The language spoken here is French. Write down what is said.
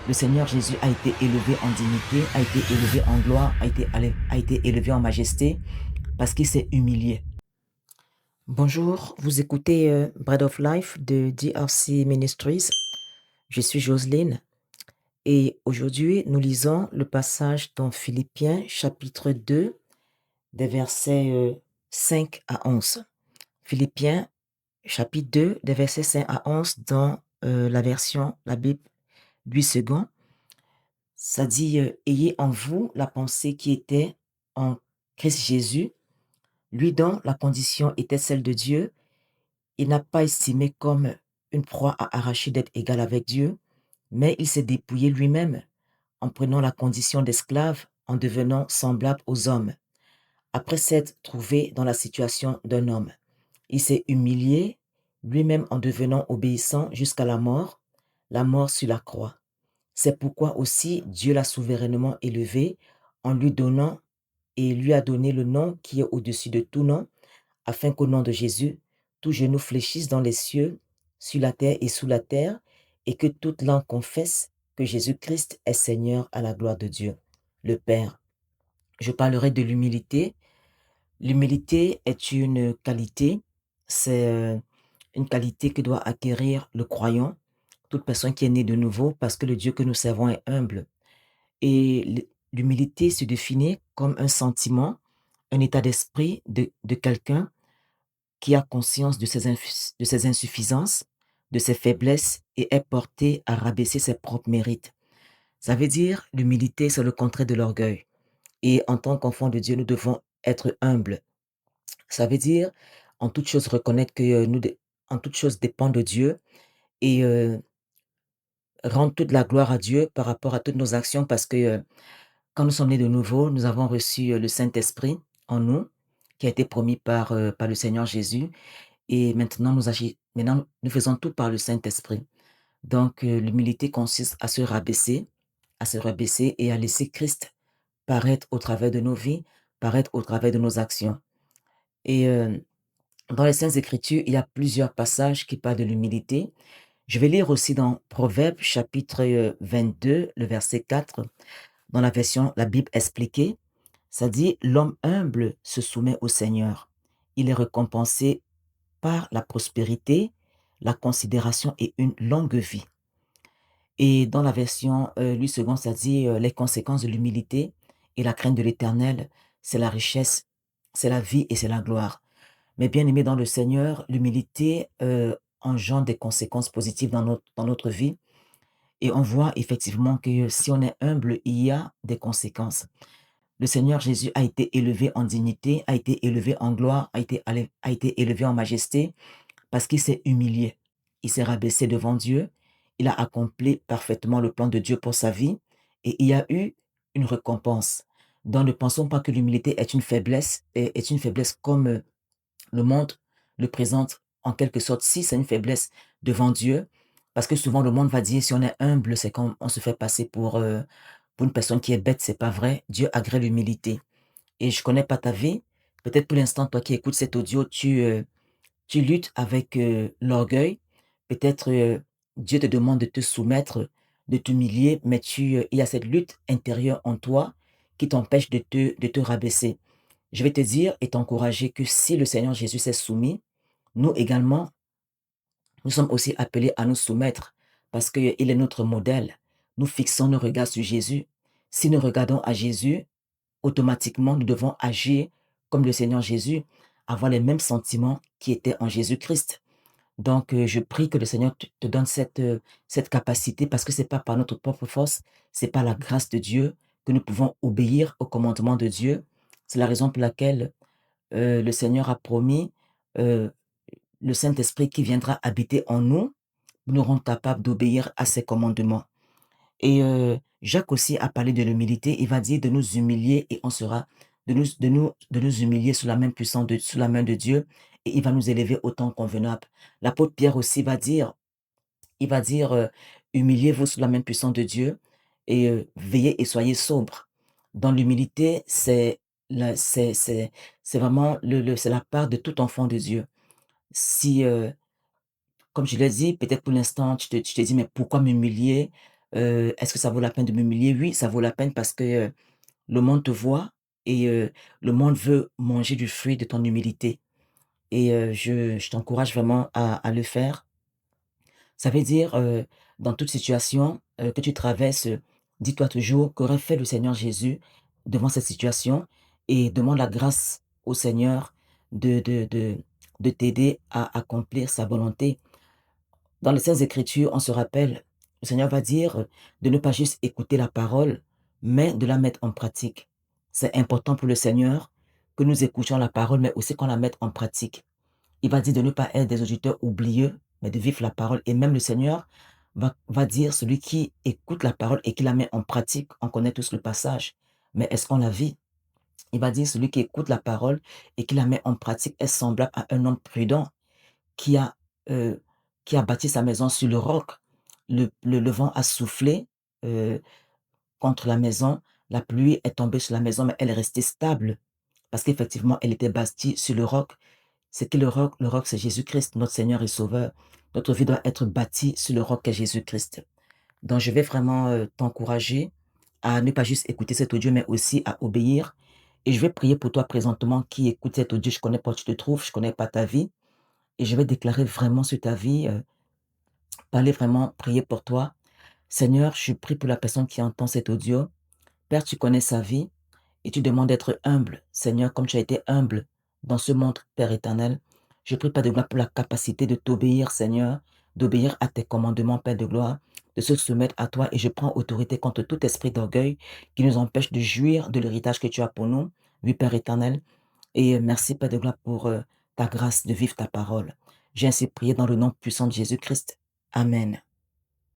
Le Seigneur Jésus a été élevé en dignité, a été élevé en gloire, a été élevé en majesté parce qu'il s'est humilié. Bonjour, vous écoutez Bread of Life de DRC Ministries. Je suis Jocelyne et aujourd'hui nous lisons le passage dans Philippiens chapitre 2 des versets 5 à 11. Philippiens chapitre 2 des versets 5 à 11 dans la Bible 8 secondes. Ça dit, ayez en vous la pensée qui était en Christ Jésus, lui dont la condition était celle de Dieu. Il n'a pas estimé comme une proie à arracher d'être égal avec Dieu, mais il s'est dépouillé lui-même en prenant la condition d'esclave, en devenant semblable aux hommes. Après s'être trouvé dans la situation d'un homme, il s'est humilié lui-même en devenant obéissant jusqu'à la mort sur la croix. C'est pourquoi aussi Dieu l'a souverainement élevé en lui donnant et lui a donné le nom qui est au-dessus de tout nom, afin qu'au nom de Jésus, tout genou fléchisse dans les cieux, sur la terre et sous la terre, et que toute langue confesse que Jésus-Christ est Seigneur à la gloire de Dieu, le Père. Je parlerai de l'humilité. L'humilité est une qualité, c'est une qualité que doit acquérir le croyant, toute personne qui est née de nouveau, parce que le Dieu que nous servons est humble. Et l'humilité se définit comme un sentiment, un état d'esprit de quelqu'un qui a conscience de ses insuffisances, de ses faiblesses et est porté à rabaisser ses propres mérites. Ça veut dire, l'humilité, c'est le contraire de l'orgueil. Et en tant qu'enfant de Dieu, nous devons être humbles. Ça veut dire, en toute chose, reconnaître que en toute chose dépend de Dieu et rendre toute la gloire à Dieu par rapport à toutes nos actions parce que quand nous sommes nés de nouveau, nous avons reçu le Saint-Esprit en nous, qui a été promis par le Seigneur Jésus. Et maintenant, maintenant, nous faisons tout par le Saint-Esprit. Donc, l'humilité consiste à se rabaisser et à laisser Christ paraître au travers de nos vies, paraître au travers de nos actions. Et dans les Saintes Écritures, il y a plusieurs passages qui parlent de l'humilité. Je vais lire aussi dans Proverbes chapitre 22, le verset 4, dans la Bible expliquée. Ça dit, l'homme humble se soumet au Seigneur. Il est récompensé par la prospérité, la considération et une longue vie. Et dans la version Louis II, ça dit, les conséquences de l'humilité et la crainte de l'Éternel, c'est la richesse, c'est la vie et c'est la gloire. Mais bien aimé dans le Seigneur, l'humilité engendre des conséquences positives dans notre vie. Et on voit effectivement que si on est humble, il y a des conséquences. Le Seigneur Jésus a été élevé en dignité, a été élevé en gloire, a été élevé en majesté parce qu'il s'est humilié. Il s'est rabaissé devant Dieu. Il a accompli parfaitement le plan de Dieu pour sa vie et il y a eu une récompense. Donc ne pensons pas que l'humilité est une faiblesse, est une faiblesse comme le monde le présente en quelque sorte. Si c'est une faiblesse devant Dieu, parce que souvent le monde va dire si on est humble, c'est qu'on se fait passer pour une personne qui est bête, c'est pas vrai. Dieu agrée l'humilité. Et je connais pas ta vie. Peut-être pour l'instant, toi qui écoutes cet audio, tu luttes avec l'orgueil. Peut-être Dieu te demande de te soumettre, de t'humilier, mais il y a cette lutte intérieure en toi qui t'empêche de te rabaisser. Je vais te dire et t'encourager que si le Seigneur Jésus s'est soumis, nous également, nous sommes aussi appelés à nous soumettre parce qu'il est notre modèle. Nous fixons nos regards sur Jésus. Si nous regardons à Jésus, automatiquement, nous devons agir comme le Seigneur Jésus, avoir les mêmes sentiments qui étaient en Jésus-Christ. Donc, je prie que le Seigneur te donne cette capacité parce que c'est pas par notre propre force, c'est par la grâce de Dieu que nous pouvons obéir au commandement de Dieu. C'est la raison pour laquelle le Seigneur a promis euh, le Saint-Esprit qui viendra habiter en nous, nous rend capables d'obéir à ses commandements. Et Jacques aussi a parlé de l'humilité. Il va dire de nous humilier et on sera de nous humilier sous la main puissante sous la main de Dieu et il va nous élever au temps convenable. L'apôtre Pierre aussi il va dire humiliez-vous sous la main puissante de Dieu et veillez et soyez sobres. Dans l'humilité, c'est vraiment c'est la part de tout enfant de Dieu. Si comme je l'ai dit, peut-être pour l'instant, tu te dis: «Mais pourquoi m'humilier?» Est-ce que ça vaut la peine de m'humilier? Oui, ça vaut la peine parce que, le monde te voit et le monde veut manger du fruit de ton humilité et je t'encourage vraiment à le faire. Ça veut dire, dans toute situation, que tu traverses, dis-toi toujours qu'aurait fait le Seigneur Jésus devant cette situation et demande la grâce au Seigneur de t'aider à accomplir sa volonté. Dans les Saintes Écritures, on se rappelle, le Seigneur va dire, de ne pas juste écouter la parole, mais de la mettre en pratique. C'est important pour le Seigneur que nous écoutions la parole, mais aussi qu'on la mette en pratique. Il va dire de ne pas être des auditeurs oublieux, mais de vivre la parole. Et même le Seigneur va dire, celui qui écoute la parole et qui la met en pratique, on connaît tous le passage, mais est-ce qu'on la vit? Il va dire, celui qui écoute la parole et qui la met en pratique est semblable à un homme prudent qui a, heu, qui a bâti sa maison sur le roc. Le vent a soufflé, heu, contre la maison, la pluie est tombée sur la maison, mais elle est restée stable parce qu'effectivement, elle était bâtie sur le roc. C'est qui le roc? Le roc, c'est Jésus-Christ, notre Seigneur et Sauveur. Notre vie doit être bâtie sur le roc qu'est Jésus-Christ. Donc je vais vraiment, t'encourager à ne pas juste écouter cet audio, mais aussi à obéir et je vais prier pour toi présentement qui écoute cet audio. Je connais pas où tu te trouves, je connais pas ta vie et je vais déclarer vraiment sur ta vie, parler vraiment, prier pour toi. Seigneur, je prie pour la personne qui entend cet audio. Père, tu connais sa vie et tu demandes d'être humble. Seigneur, comme tu as été humble dans ce monde, Père éternel, je prie, Père de gloire, pour la capacité de t'obéir, Seigneur, d'obéir à tes commandements, Père de gloire, de se soumettre à toi. Et je prends autorité contre tout esprit d'orgueil qui nous empêche de jouir de l'héritage que tu as pour nous. Oui, Père éternel. Et merci, Père de gloire, pour ta grâce de vivre ta parole. J'ai ainsi prié dans le nom puissant de Jésus-Christ. Amen.